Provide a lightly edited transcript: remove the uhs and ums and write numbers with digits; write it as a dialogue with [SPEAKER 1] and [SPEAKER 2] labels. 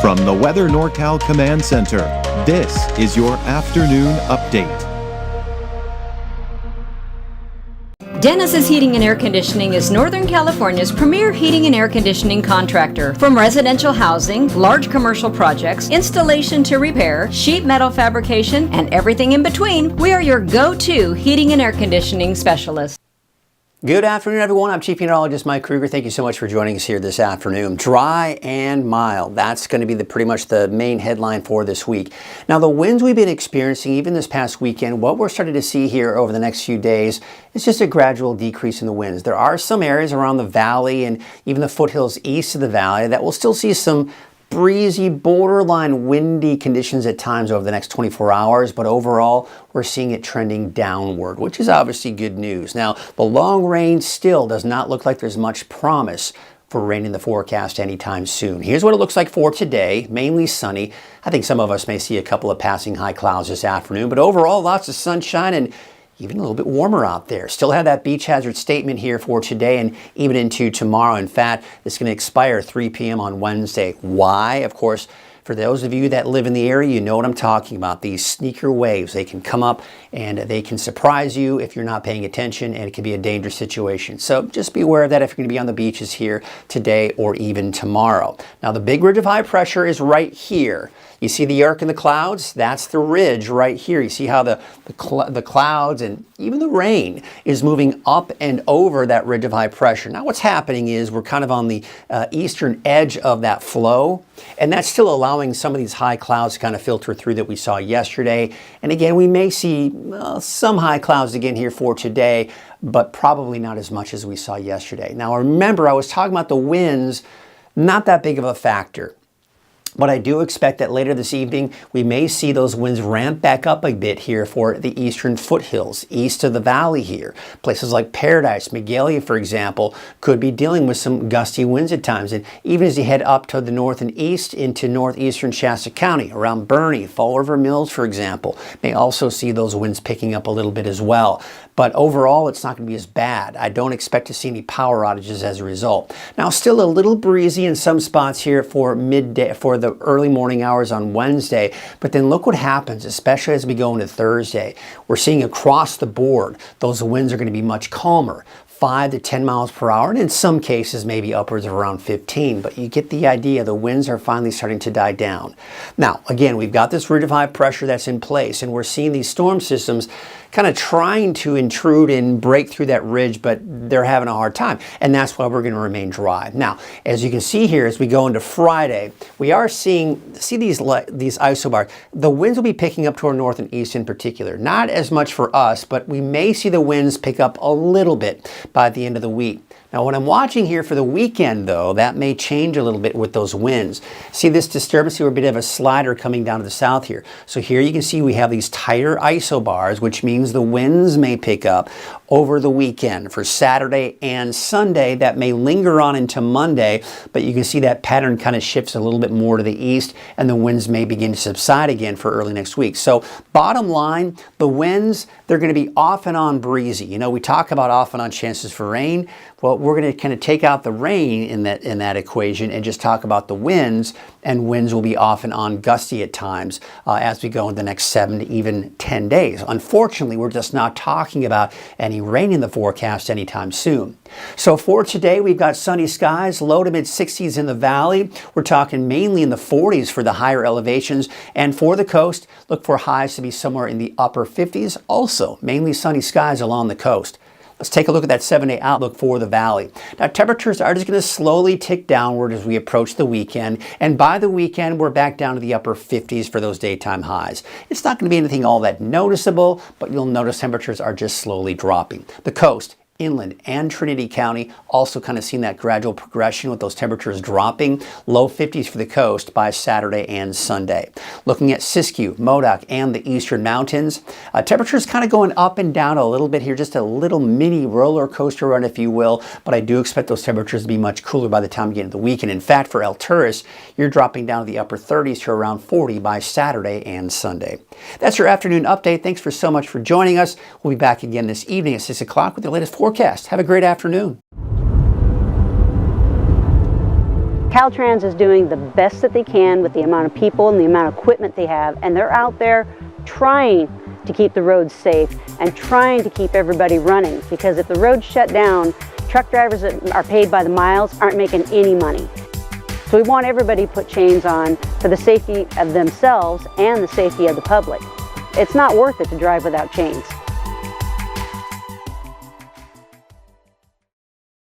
[SPEAKER 1] From the Weather NorCal Command Center, this is your afternoon update.
[SPEAKER 2] Dennis's Heating and Air Conditioning is Northern California's premier heating and air conditioning contractor. From residential housing, large commercial projects, installation to repair, sheet metal fabrication, and everything in between, we are your go-to heating and air conditioning specialist.
[SPEAKER 3] Good afternoon, everyone. I'm Chief Meteorologist Mike Krueger. Thank you so much for joining us here this afternoon. Dry and mild. That's going to be pretty much the main headline for this week. Now, the winds we've been experiencing even this past weekend, what we're starting to see here over the next few days is just a gradual decrease in the winds. There are some areas around the valley and even the foothills east of the valley that will still see some breezy, borderline windy conditions at times over the next 24 hours, but overall, we're seeing it trending downward, which is obviously good news. Now, the long range still does not look like there's much promise for rain in the forecast anytime soon. Here's what it looks like for today, mainly sunny. I think some of us may see a couple of passing high clouds this afternoon, but overall, lots of sunshine and even a little bit warmer out there. Still have that beach hazard statement here for today and even into tomorrow. In fact, it's going to expire 3 p.m. on Wednesday. Why? Of course, for those of you that live in the area, you know what I'm talking about. These sneaker waves, they can come up and they can surprise you if you're not paying attention, and it can be a dangerous situation. So just be aware of that if you're going to be on the beaches here today or even tomorrow. Now, the big ridge of high pressure is right here. You see the arc in the clouds? That's the ridge right here. You see how the clouds and even the rain is moving up and over that ridge of high pressure. Now what's happening is we're kind of on the eastern edge of that flow, and that's still allowing some of these high clouds to kind of filter through that we saw yesterday. And again, we may see some high clouds again here for today, but probably not as much as we saw yesterday. Now remember, I was talking about the winds, not that big of a factor. But I do expect that later this evening, we may see those winds ramp back up a bit here for the eastern foothills, east of the valley here. Places like Paradise, Magalia, for example, could be dealing with some gusty winds at times. And even as you head up to the north and east into northeastern Shasta County, around Bernie, Fall River Mills, for example, may also see those winds picking up a little bit as well. But overall, it's not going to be as bad. I don't expect to see any power outages as a result. Now, still a little breezy in some spots here for midday, for the early morning hours on Wednesday. But then look what happens, especially as we go into Thursday. We're seeing across the board, those winds are going to be much calmer. 5 to 10 miles per hour, and in some cases maybe upwards of around 15, but you get the idea. The winds are finally starting to die down. Now, again, we've got this ridge of high pressure that's in place, and we're seeing these storm systems kind of trying to intrude and break through that ridge, but they're having a hard time, and that's why we're going to remain dry. Now, as you can see here, as we go into Friday, we are seeing these isobars. The winds will be picking up toward north and east in particular. Not as much for us, but we may see the winds pick up a little bit by the end of the week. Now, what I'm watching here for the weekend, though, that may change a little bit with those winds. See this disturbance here, a bit of a slider coming down to the south here. So here you can see we have these tighter isobars, which means the winds may pick up over the weekend for Saturday and Sunday. That may linger on into Monday, but you can see that pattern kind of shifts a little bit more to the east, and the winds may begin to subside again for early next week. So bottom line, the winds, they're going to be off and on breezy. You know, we talk about off and on chances for rain. Well, we're going to kind of take out the rain in that equation and just talk about the winds, and winds will be off and on gusty at times as we go in the next 7 to even 10 days. Unfortunately, we're just not talking about any rain in the forecast anytime soon. So for today, we've got sunny skies, low to mid 60s in the valley. We're talking mainly in the 40s for the higher elevations, and for the coast, look for highs to be somewhere in the upper 50s. Also, mainly sunny skies along the coast. Let's take a look at that 7-day outlook for the valley. Now, temperatures are just going to slowly tick downward as we approach the weekend. And by the weekend, we're back down to the upper 50s for those daytime highs. It's not going to be anything all that noticeable, but you'll notice temperatures are just slowly dropping. The coast, inland, and Trinity County also kind of seeing that gradual progression with those temperatures dropping. Low 50s for the coast by Saturday and Sunday. Looking at Siskiyou, Modoc, and the eastern mountains, temperatures kind of going up and down a little bit here, just a little mini roller coaster run, if you will, but I do expect those temperatures to be much cooler by the time we get into the weekend. In fact, for Alturas, you're dropping down to the upper 30s to around 40 by Saturday and Sunday. That's your afternoon update. Thanks so much for joining us. We'll be back again this evening at 6 o'clock with the latest forecast. Have a great afternoon.
[SPEAKER 4] Caltrans is doing the best that they can with the amount of people and the amount of equipment they have, and they're out there trying to keep the roads safe and trying to keep everybody running, because if the roads shut down, truck drivers that are paid by the miles aren't making any money. So we want everybody to put chains on for the safety of themselves and the safety of the public. It's not worth it to drive without chains.